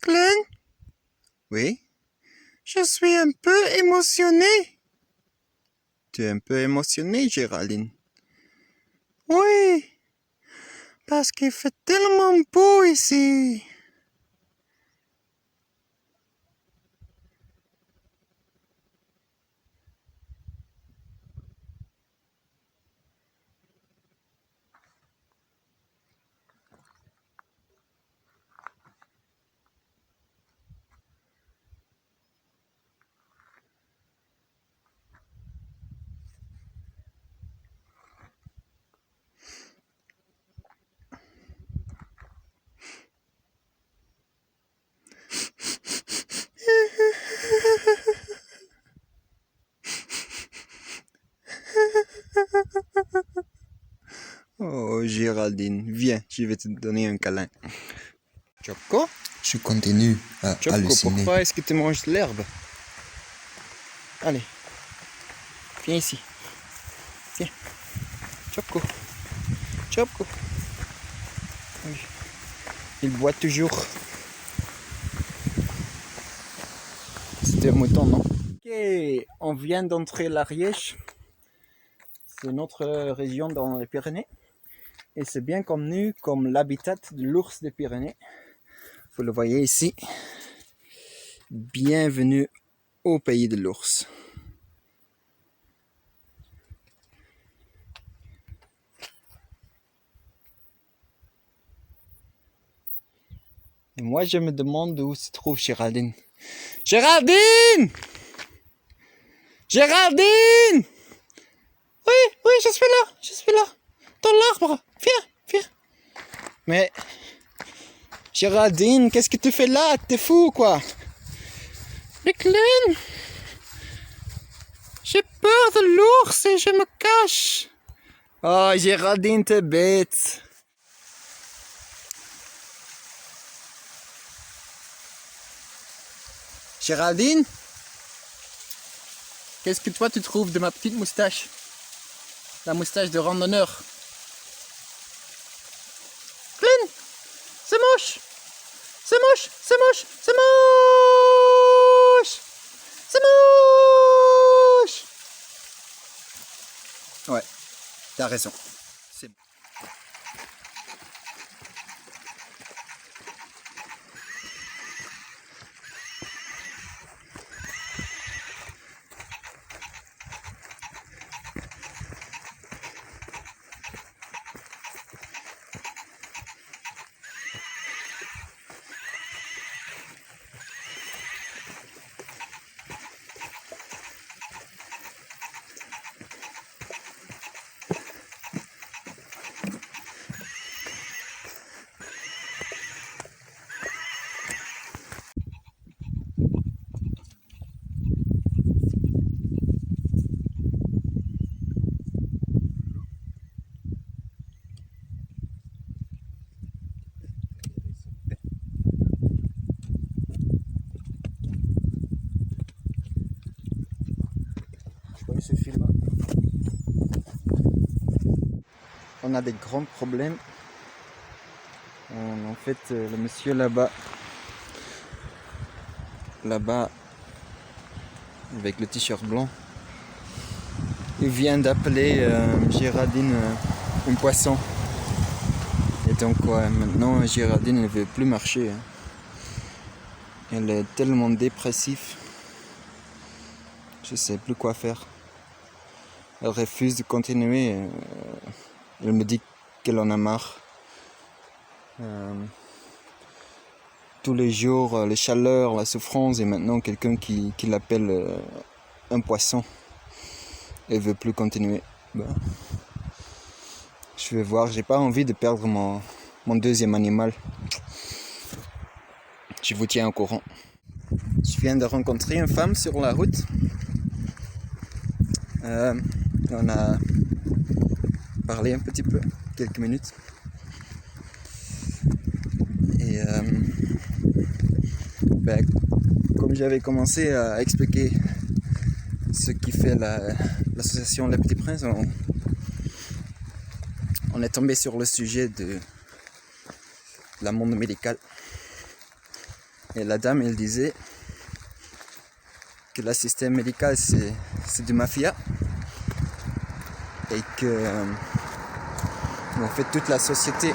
Glenn, Oui? je suis un peu émotionné. Tu es un peu émotionné, Géraldine. Oui, parce qu'il fait tellement beau ici. Oh, Géraldine, viens, je vais te donner un câlin. Choco? Je continue à Choco, halluciner. pourquoi est-ce que tu manges de l'herbe? Allez, viens ici. Viens. Choco. Choco. Oui. Il boit toujours. C'était un mouton, non? Ok, on vient d'entrer l'Ariège. C'est notre région dans les Pyrénées. Et c'est bien connu comme l'habitat de l'ours des Pyrénées. Vous le voyez ici. Bienvenue au pays de l'ours. Et moi, je me demande où se trouve Géraldine. Géraldine! Géraldine! Oui, oui, je suis là. Dans l'arbre. Viens, viens. Mais, Géraldine, qu'est-ce que tu fais là? T'es fou, quoi? Mais Glenn, j'ai peur de l'ours et je me cache. Oh, Géraldine, t'es bête. Géraldine? Qu'est-ce que toi tu trouves de ma petite moustache? La moustache de randonneur. Glenn, c'est moche. C'est moche, c'est moche, c'est moche. C'est moche. Ouais, t'as raison. C'est ce film. On a des grands problèmes. En fait, le monsieur là-bas, avec le t-shirt blanc, il vient d'appeler Géraldine un poisson. Et donc, ouais, maintenant, Géraldine ne veut plus marcher. Hein. Elle est tellement dépressive. Je sais plus quoi faire. Elle refuse de continuer. Elle me dit qu'elle en a marre. Tous les jours, les chaleurs, la souffrance, et maintenant quelqu'un qui l'appelle un poisson. Elle veut plus continuer. Ben, je vais voir, j'ai pas envie de perdre mon deuxième animal. Je vous tiens au courant. Je viens de rencontrer une femme sur la route. On a parlé un petit peu, quelques minutes. Et comme j'avais commencé à expliquer ce qui fait l'association Les Petits Princes, on est tombé sur le sujet de la monde médical. Et la dame, elle disait que le système médical, c'est du mafia. Et que, en fait, toute la société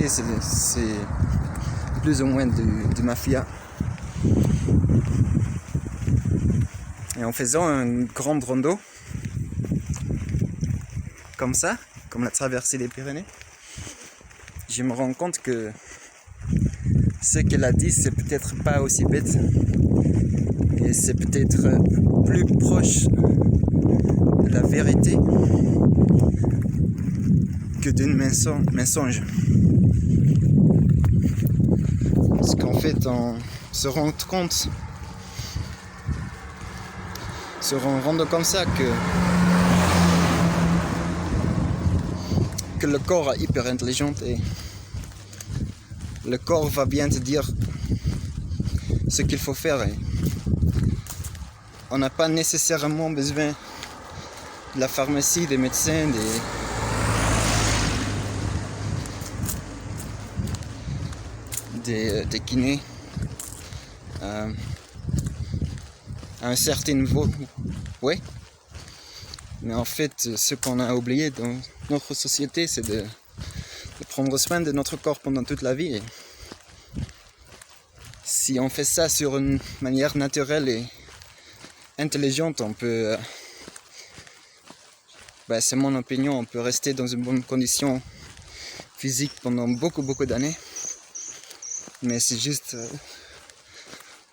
c'est plus ou moins du mafia. Et en faisant une grande rando, comme ça, comme la traversée des Pyrénées, je me rends compte que ce qu'elle a dit, c'est peut-être pas aussi bête. Et c'est peut-être plus proche de la vérité que d'un mensonge. Parce qu'en fait, on se rend compte, se rendre comme ça que le corps est hyper intelligent et le corps va bien te dire ce qu'il faut faire. Et on n'a pas nécessairement besoin de la pharmacie, des médecins, des kinés à un certain niveau. Ouais. Mais en fait, ce qu'on a oublié dans notre société, c'est de prendre soin de notre corps pendant toute la vie. Et si on fait ça sur une manière naturelle et intelligente, on peut, c'est mon opinion, on peut rester dans une bonne condition physique pendant beaucoup d'années. Mais c'est juste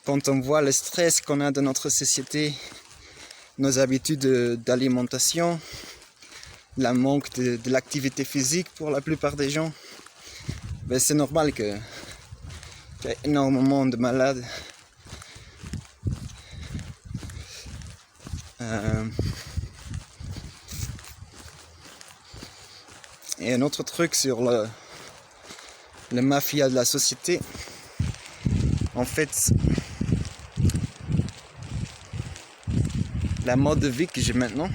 quand on voit le stress qu'on a dans notre société, nos habitudes d'alimentation, la manque de l'activité physique pour la plupart des gens, c'est normal qu'il y ait énormément de malades. Et un autre truc sur le mafia de la société, en fait, la mode de vie que j'ai maintenant,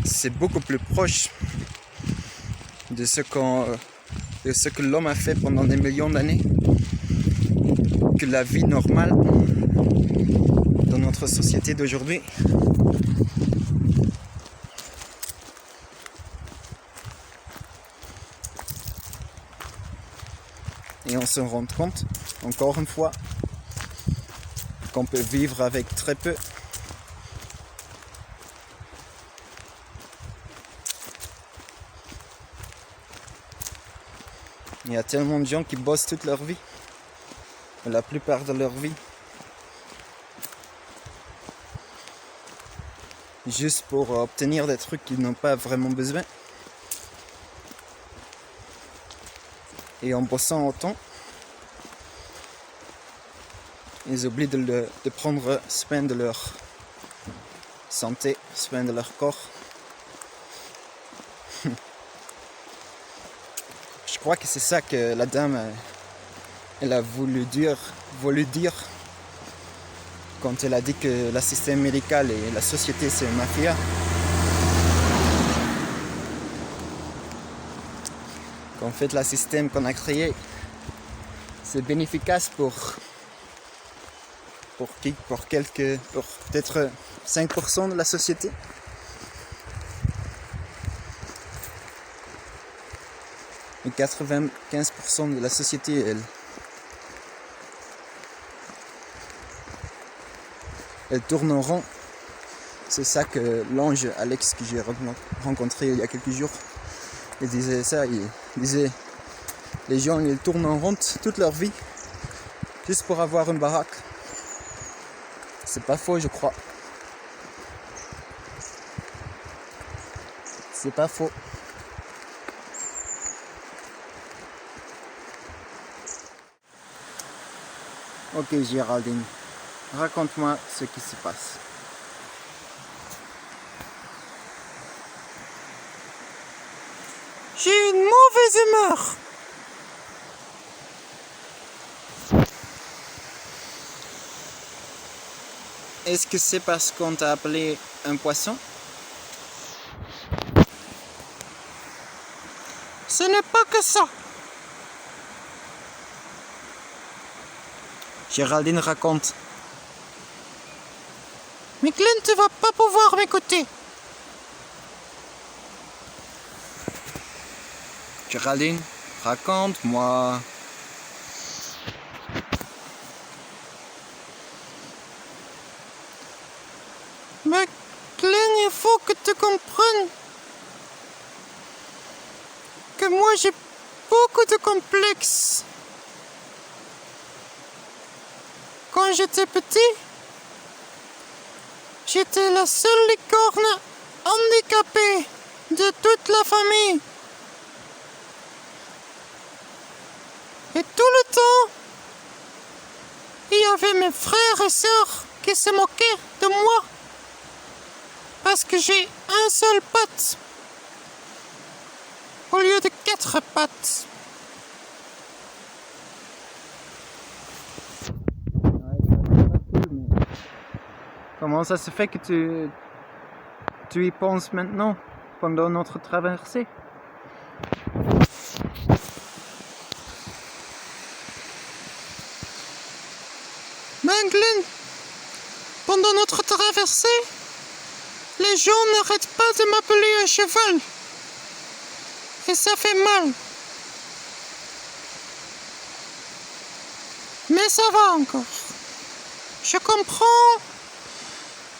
c'est beaucoup plus proche de ce que l'homme a fait pendant des millions d'années que la vie normale dans notre société d'aujourd'hui. Et on se rend compte, encore une fois, qu'on peut vivre avec très peu. Il y a tellement de gens qui bossent toute leur vie, la plupart de leur vie, juste pour obtenir des trucs qu'ils n'ont pas vraiment besoin. Et en bossant autant, ils oublient de prendre soin de leur santé, soin de leur corps. Je crois que c'est ça que la dame elle a voulu dire quand elle a dit que le système médical et la société c'est une mafia. Qu'en fait le système qu'on a créé c'est bénéfique pour peut-être 5% de la société. Et 95% de la société, elle tourne en rond. C'est ça que l'ange Alex que j'ai rencontré il y a quelques jours, il disait ça, il disait les gens ils tournent en rond toute leur vie juste pour avoir une baraque. C'est pas faux, je crois. C'est pas faux. Ok Géraldine, raconte-moi ce qui se passe. J'ai une mauvaise humeur. Est-ce que c'est parce qu'on t'a appelé un poisson? Ce n'est pas que ça. Géraldine raconte. Mais Glenn, tu vas pas pouvoir m'écouter. Géraldine, raconte-moi. Mais Glenn, il faut que tu comprennes que moi j'ai beaucoup de complexes. Quand j'étais petit, j'étais la seule licorne handicapée de toute la famille. Et tout le temps, il y avait mes frères et sœurs qui se moquaient de moi parce que j'ai un seul patte au lieu de 4 pattes. Comment ça se fait que tu y penses maintenant, pendant notre traversée? Ben Glenn, pendant notre traversée, les gens n'arrêtent pas de m'appeler un cheval. Et ça fait mal. Mais ça va encore. Je comprends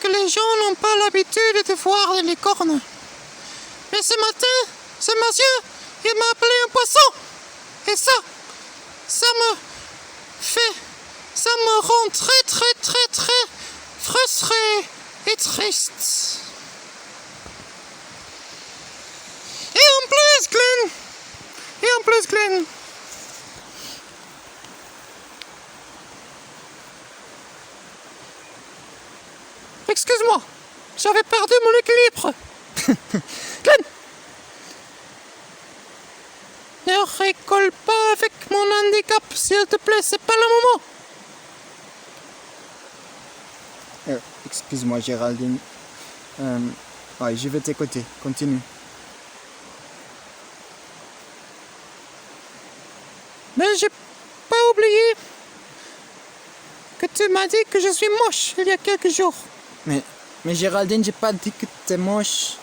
que les gens n'ont pas l'habitude de voir les licornes. Mais ce matin, ce monsieur, il m'a appelé un poisson. Et ça me rend très frustré et triste. Et en plus, Glenn, excuse-moi, j'avais perdu mon équilibre. Glenn, ne rigole pas avec mon handicap, s'il te plaît, c'est pas le moment. Excuse-moi, Géraldine. Ouais, je vais t'écouter. Continue. Mais j'ai pas oublié que tu m'as dit que je suis moche il y a quelques jours. Mais Géraldine, j'ai pas dit que t'es moche.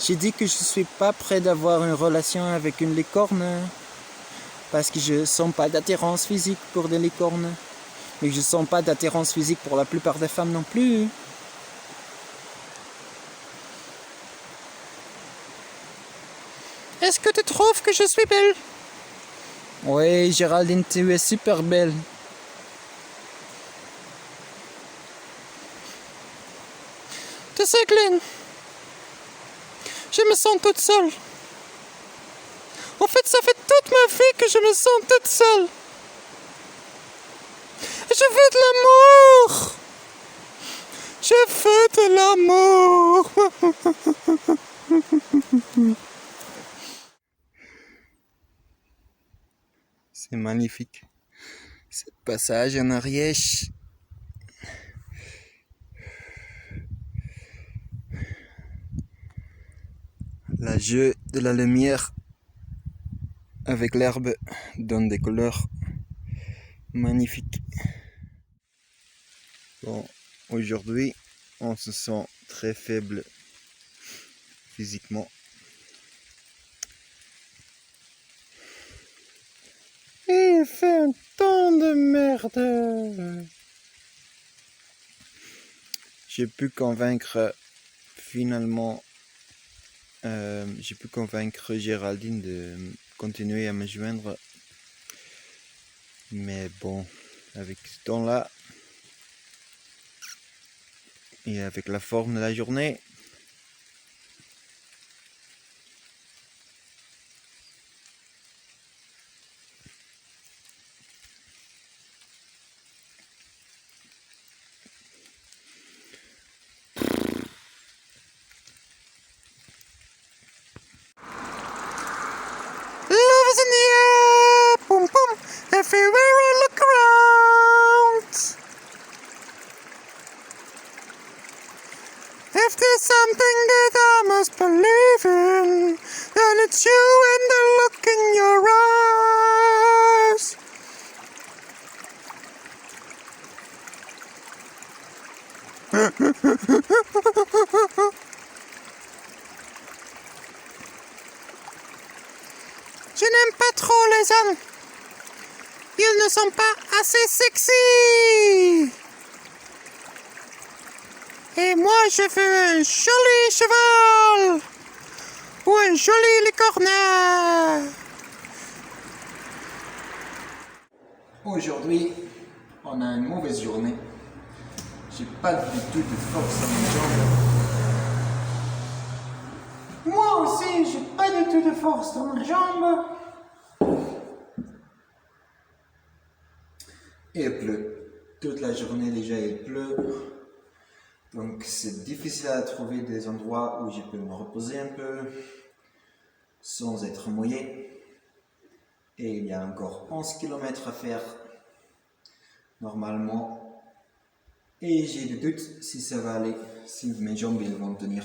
J'ai dit que je suis pas prêt d'avoir une relation avec une licorne. Parce que je sens pas d'attirance physique pour des licornes. Mais je sens pas d'attirance physique pour la plupart des femmes non plus. Est-ce que tu trouves que je suis belle? Oui, Géraldine, tu es super belle. Tu sais, Glenn, je me sens toute seule. En fait, ça fait toute ma vie que je me sens toute seule. Je veux de l'amour. Je veux de l'amour. C'est magnifique. Ce passage en Ariège. Le jeu de la lumière avec l'herbe donne des couleurs magnifiques. Bon, aujourd'hui, on se sent très faible physiquement. Il fait un temps de merde. J'ai pu convaincre Géraldine de continuer à me joindre. Mais bon, avec ce temps-là et avec la forme de la journée, Love is in the air, boom boom, everywhere I look around. If there's something that I must believe in, then it's you and the look Je n'aime pas trop les hommes. Ils ne sont pas assez sexy. Et moi, je veux un joli cheval. Ou un joli licorne. Aujourd'hui, on a une mauvaise journée. J'ai pas du tout de force dans mes jambes. Moi aussi, j'ai pas du tout de force dans ma jambe. Et il pleut. Toute la journée déjà il pleut. Donc c'est difficile à trouver des endroits où je peux me reposer un peu sans être mouillé. Et il y a encore 11 km à faire normalement. Et j'ai des doutes si ça va aller, si mes jambes ils vont tenir.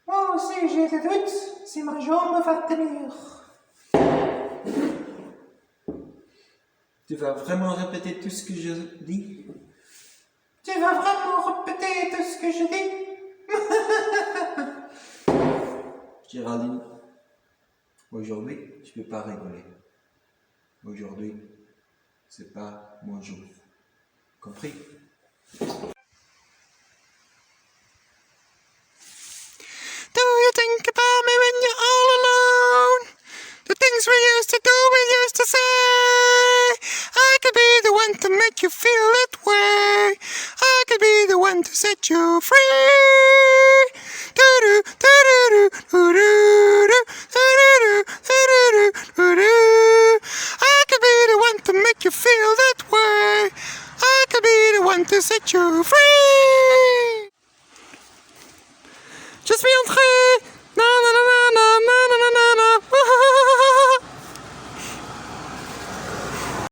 Moi aussi, j'ai des doutes si ma jambe va tenir. Tu vas vraiment répéter tout ce que je dis? Tu vas vraiment répéter tout ce que je dis? Géraldine, aujourd'hui, je ne peux pas rigoler. Aujourd'hui, c'est pas mon jour. Compris? Do you think about me when you're all alone? The things we used to do, we used to say. I could be the one to make you feel that way. I could be the one to set you free. Do-do, do-do-do, do-do-do, do-do-do, do-do-do, do-do. I could be the one to make you feel that way. I could be the one to set you free.